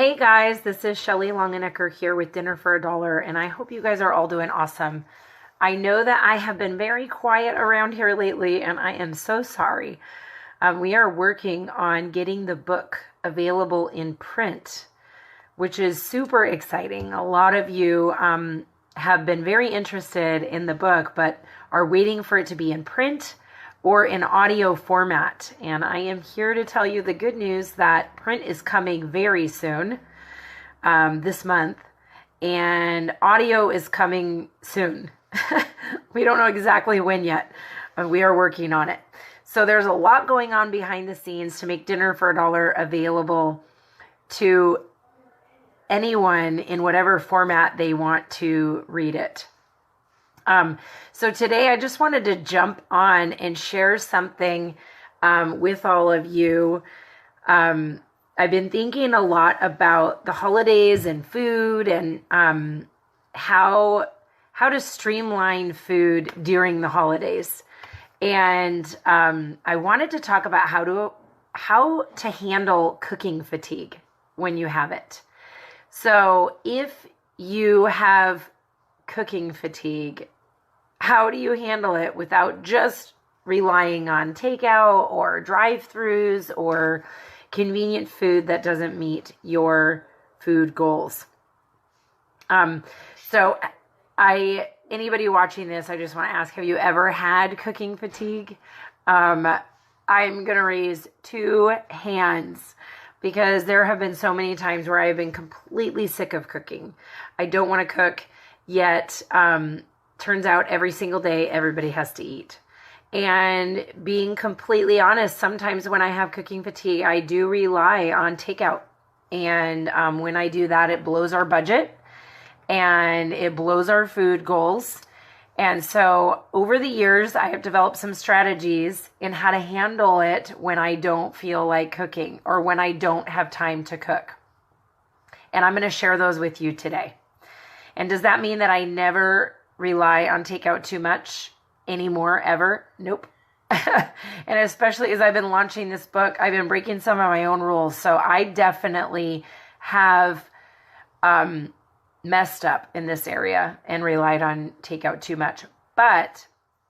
Hey guys, this is Shelly Longenecker here with Dinner for $1, and I hope you guys are all doing awesome. I know that I have been very quiet around here lately, and I am so sorry. We are working on getting the book available in print, which is super exciting. A lot of you have been very interested in the book, but are waiting for it to be in print or in audio format. And I am here to tell you the good news that print is coming very soon, this month, and audio is coming soon. We don't know exactly when yet, but we are working on it. So there's a lot going on behind the scenes to make Dinner for $1 available to anyone in whatever format they want to read it. So today I just wanted to jump on and share something with all of you. I've been thinking a lot about the holidays and food and how to streamline food during the holidays. And I wanted to talk about how to handle cooking fatigue when you have it. So if you have cooking fatigue, how do you handle it without just relying on takeout or drive-thrus or convenient food that doesn't meet your food goals? So anybody watching this, I just want to ask, have you ever had cooking fatigue? I'm going to raise 2 hands because there have been so many times where I've been completely sick of cooking. I don't want to cook, yet turns out every single day everybody has to eat. And being completely honest, sometimes when I have cooking fatigue, I do rely on takeout. And when I do that, it blows our budget and it blows our food goals. And so over the years, I have developed some strategies in how to handle it when I don't feel like cooking or when I don't have time to cook. And I'm going to share those with you today. And does that mean that I never rely on takeout too much anymore, ever? Nope. And especially as I've been launching this book, I've been breaking some of my own rules. So I definitely have messed up in this area and relied on takeout too much. But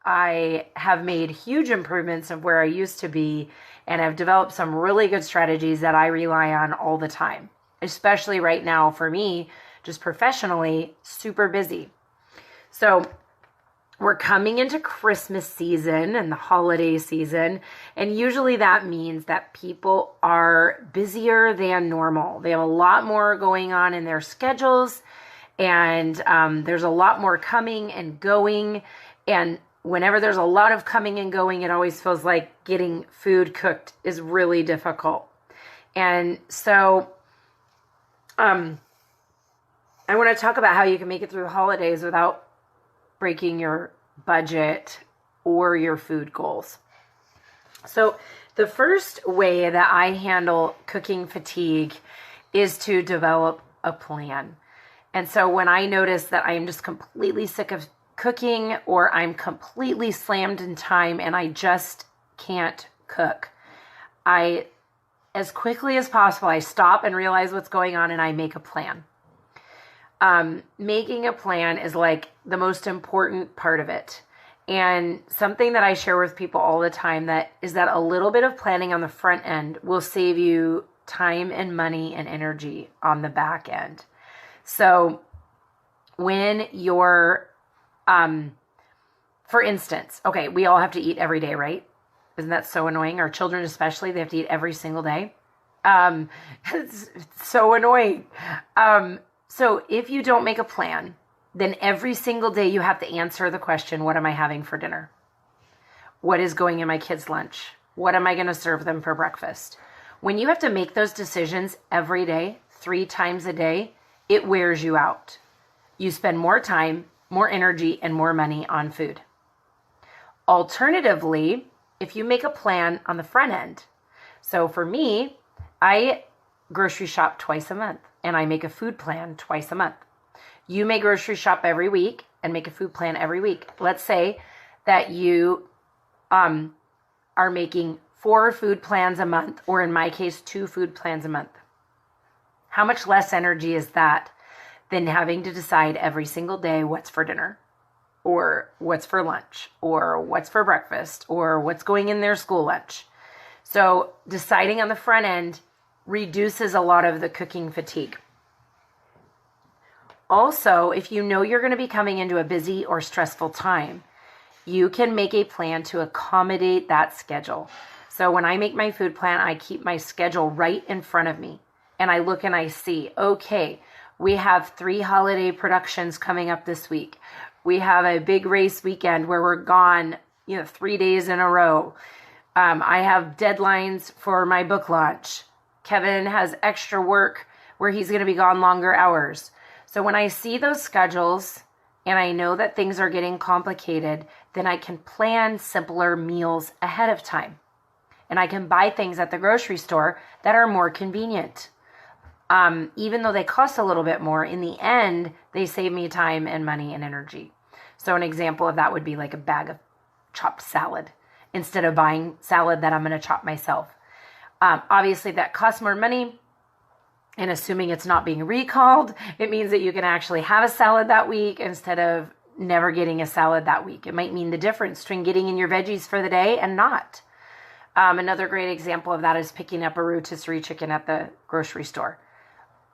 I have made huge improvements of where I used to be and have developed some really good strategies that I rely on all the time, especially right now for me, just professionally, super busy. So we're coming into Christmas season and the holiday season, and usually that means that people are busier than normal. They have a lot more going on in their schedules, and there's a lot more coming and going. And whenever there's a lot of coming and going, it always feels like getting food cooked is really difficult. And so I want to talk about how you can make it through the holidays without breaking your budget or your food goals. So the first way that I handle cooking fatigue is to develop a plan. And so when I notice that I am just completely sick of cooking or I'm completely slammed in time and I just can't cook, as quickly as possible, I stop and realize what's going on and I make a plan. Making a plan is like the most important part of it. And something that I share with people all the time is that a little bit of planning on the front end will save you time and money and energy on the back end. So when you're, for instance, okay, we all have to eat every day, right? Isn't that so annoying? Our children especially, they have to eat every single day. It's so annoying. So if you don't make a plan, then every single day you have to answer the question, what am I having for dinner? What is going in my kids' lunch? What am I going to serve them for breakfast? When you have to make those decisions every day, 3 times a day, it wears you out. You spend more time, more energy, and more money on food. Alternatively, if you make a plan on the front end, so for me, I grocery shop twice a month. And I make a food plan twice a month. You may grocery shop every week and make a food plan every week. Let's say that you are making 4 food plans a month, or in my case, 2 food plans a month. How much less energy is that than having to decide every single day what's for dinner, or what's for lunch, or what's for breakfast, or what's going in their school lunch? So deciding on the front end reduces a lot of the cooking fatigue. Also, if you know you're going to be coming into a busy or stressful time, you can make a plan to accommodate that schedule. So when I make my food plan, I keep my schedule right in front of me. And I look and I see, okay, we have 3 holiday productions coming up this week. We have a big race weekend where we're gone, 3 days in a row. I have deadlines for my book launch. Kevin has extra work where he's going to be gone longer hours. So when I see those schedules and I know that things are getting complicated, then I can plan simpler meals ahead of time. And I can buy things at the grocery store that are more convenient. Even though they cost a little bit more, in the end, they save me time and money and energy. So an example of that would be like a bag of chopped salad instead of buying salad that I'm going to chop myself. Obviously, that costs more money. And assuming it's not being recalled, it means that you can actually have a salad that week instead of never getting a salad that week. It might mean the difference between getting in your veggies for the day and not. Another great example of that is picking up a rotisserie chicken at the grocery store.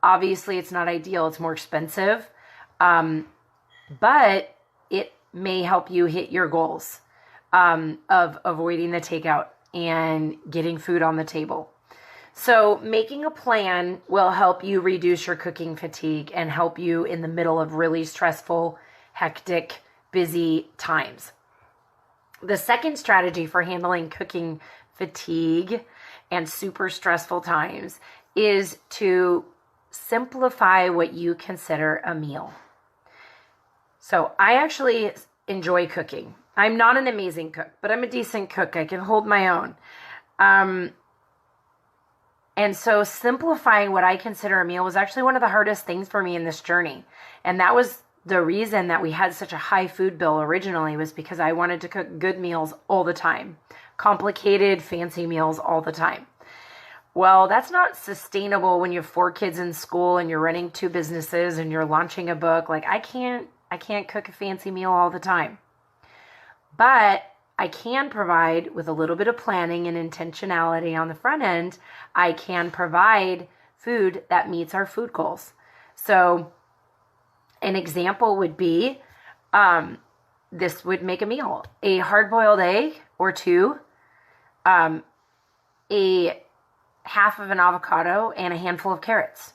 Obviously, it's not ideal. It's more expensive. But it may help you hit your goals of avoiding the takeout and getting food on the table. So making a plan will help you reduce your cooking fatigue and help you in the middle of really stressful, hectic, busy times. The second strategy for handling cooking fatigue and super stressful times is to simplify what you consider a meal. So I actually enjoy cooking. I'm not an amazing cook, but I'm a decent cook. I can hold my own. And so simplifying what I consider a meal was actually one of the hardest things for me in this journey. And that was the reason that we had such a high food bill originally, was because I wanted to cook good meals all the time. Complicated, fancy meals all the time. Well, that's not sustainable when you have 4 kids in school and you're running 2 businesses and you're launching a book. Like I can't cook a fancy meal all the time. But I can provide, with a little bit of planning and intentionality on the front end, I can provide food that meets our food goals. So an example would be, this would make a meal: a hard-boiled egg or 2, a half of an avocado, and a handful of carrots.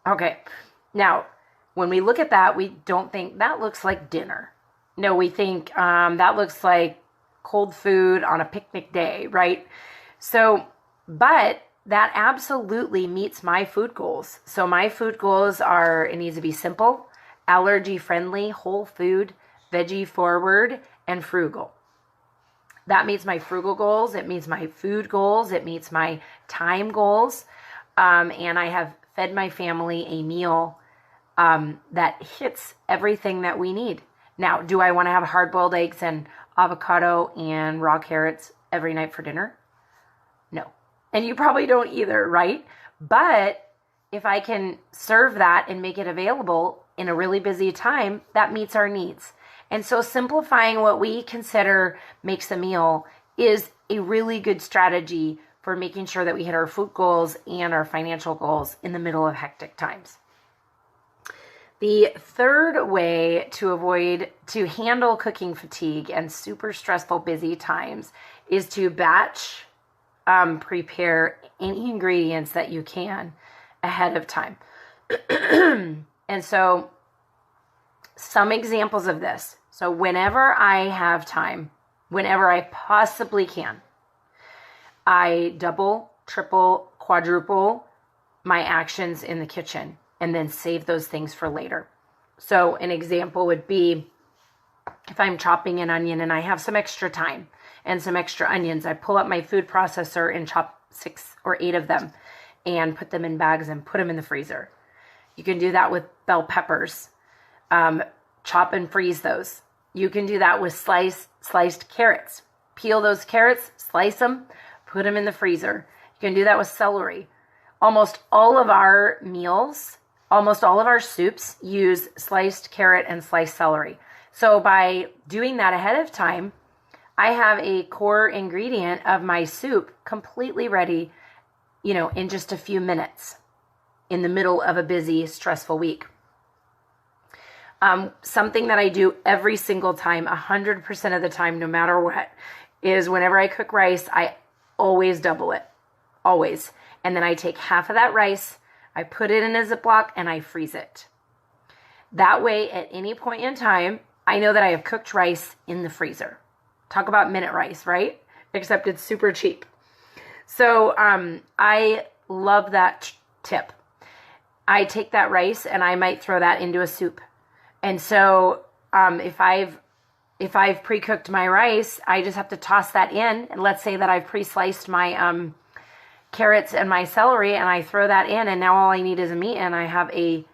Okay, now when we look at that, we don't think that looks like dinner. No, we think that looks like cold food on a picnic day, right? So, but that absolutely meets my food goals. So my food goals are, it needs to be simple, allergy friendly, whole food, veggie forward, and frugal. That meets my frugal goals. It meets my food goals. It meets my time goals. And I have fed my family a meal that hits everything that we need. Now, do I want to have hard-boiled eggs and avocado and raw carrots every night for dinner? No. And you probably don't either, right? But if I can serve that and make it available in a really busy time, that meets our needs. And so simplifying what we consider makes a meal is a really good strategy for making sure that we hit our food goals and our financial goals in the middle of hectic times. The third way to handle cooking fatigue and super stressful busy times is to batch prepare any ingredients that you can ahead of time. And so some examples of this. So whenever I have time, whenever I possibly can, I double, triple, quadruple my actions in the kitchen and then save those things for later. So an example would be, if I'm chopping an onion and I have some extra time and some extra onions, I pull up my food processor and chop 6 or 8 of them and put them in bags and put them in the freezer. You can do that with bell peppers. Chop and freeze those. You can do that with sliced carrots. Peel those carrots, slice them, put them in the freezer. You can do that with celery. Almost all of our meals, almost all of our soups use sliced carrot and sliced celery. So by doing that ahead of time, I have a core ingredient of my soup completely ready, in just a few minutes in the middle of a busy, stressful week. Something that I do every single time, 100% of the time, no matter what, is whenever I cook rice, I always double it. Always. And then I take half of that rice, I put it in a Ziploc, and I freeze it. That way, at any point in time, I know that I have cooked rice in the freezer. Talk about minute rice, right? Except it's super cheap. So I love that tip. I take that rice and I might throw that into a soup. And so if I've pre-cooked my rice, I just have to toss that in. And let's say that I've pre-sliced my carrots and my celery, and I throw that in, and now all I need is a meat, and I have a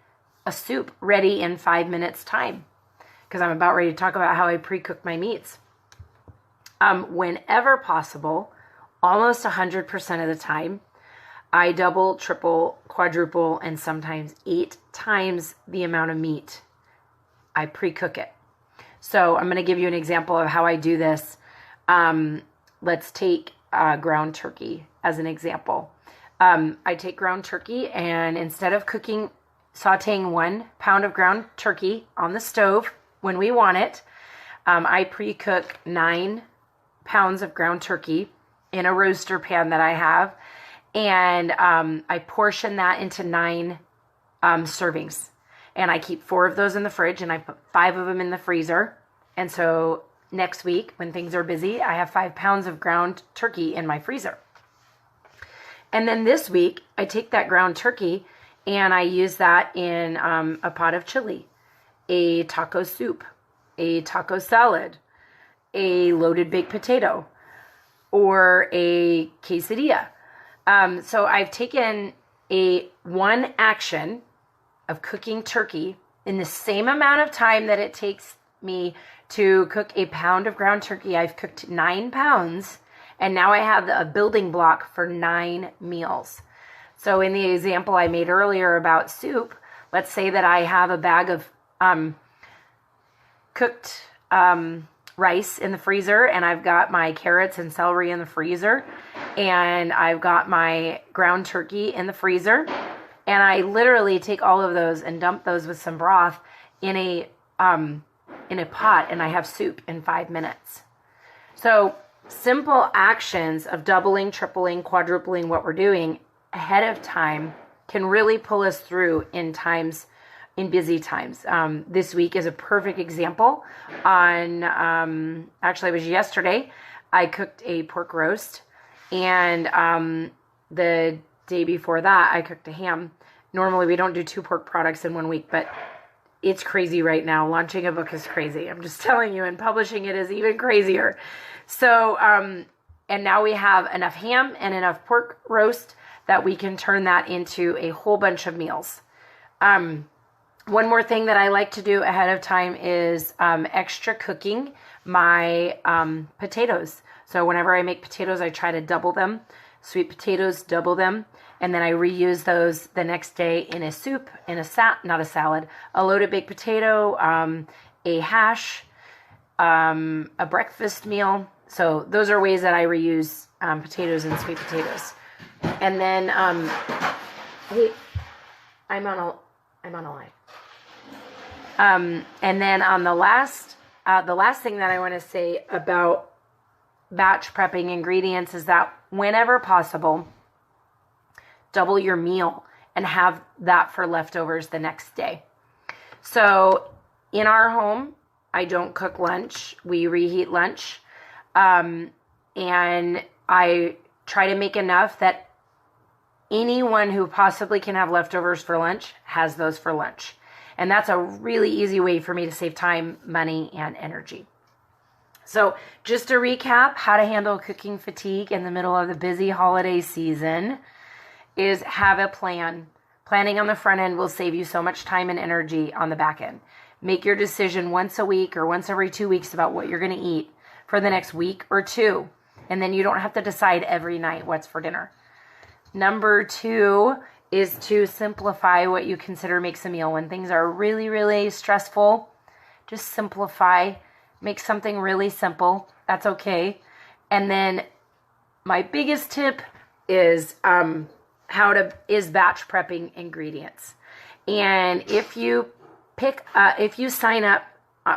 soup ready in 5 minutes time, because I'm about ready to talk about how I pre-cook my meats. Whenever possible, almost 100% of the time, I double, triple, quadruple, and sometimes 8 times the amount of meat. I pre-cook it. So I'm going to give you an example of how I do this. Let's take ground turkey as an example. I take ground turkey, and instead of sauteing 1 pound of ground turkey on the stove when we want it, I pre-cook 9 pounds of ground turkey in a roaster pan that I have, and I portion that into 9 servings. And I keep 4 of those in the fridge, and I put 5 of them in the freezer. And so next week, when things are busy, I have 5 pounds of ground turkey in my freezer. And then this week, I take that ground turkey and I use that in a pot of chili, a taco soup, a taco salad, a loaded baked potato, or a quesadilla. So I've taken one action of cooking turkey in the same amount of time that it takes me to cook a pound of ground turkey. I've cooked 9 pounds, and now I have a building block for 9 meals. So in the example I made earlier about soup, let's say that I have a bag of cooked rice in the freezer, and I've got my carrots and celery in the freezer, and I've got my ground turkey in the freezer, and I literally take all of those and dump those with some broth in a pot, and I have soup in 5 minutes. So simple actions of doubling, tripling, quadrupling what we're doing ahead of time can really pull us through in busy times. This week is a perfect example. Actually, it was yesterday, I cooked a pork roast, and the day before that, I cooked a ham. Normally, we don't do 2 pork products in 1 week, but it's crazy right now. Launching a book is crazy. I'm just telling you, and publishing it is even crazier. So, and now we have enough ham and enough pork roast that we can turn that into a whole bunch of meals. One more thing that I like to do ahead of time is extra cooking my potatoes. So whenever I make potatoes, I try to double them. Sweet potatoes, double them. And then I reuse those the next day in a soup, in not a salad, a loaded baked potato, a hash, a breakfast meal. So those are ways that I reuse potatoes and sweet potatoes. And then, hey, I'm on a line. And then on the last thing that I want to say about batch prepping ingredients is that whenever possible, double your meal and have that for leftovers the next day. So in our home, I don't cook lunch. We reheat lunch. And I try to make enough that anyone who possibly can have leftovers for lunch has those for lunch. And that's a really easy way for me to save time, money, and energy. So just to recap, how to handle cooking fatigue in the middle of the busy holiday season is have a plan. Planning on the front end will save you so much time and energy on the back end. Make your decision once a week or once every 2 weeks about what you're going to eat for the next week or 2. And then you don't have to decide every night what's for dinner. Number 2 is to simplify what you consider makes a meal. When things are really, really stressful, just simplify. Make something really simple. That's okay. And then my biggest tip is batch prepping ingredients. And if you sign up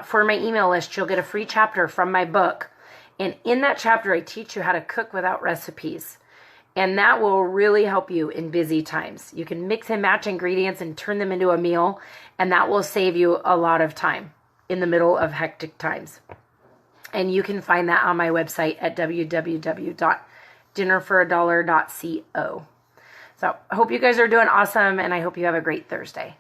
for my email list, you'll get a free chapter from my book. And in that chapter, I teach you how to cook without recipes. And that will really help you in busy times. You can mix and match ingredients and turn them into a meal, and that will save you a lot of time in the middle of hectic times. And you can find that on my website at www.dinnerforadollar.co. So I hope you guys are doing awesome, and I hope you have a great Thursday.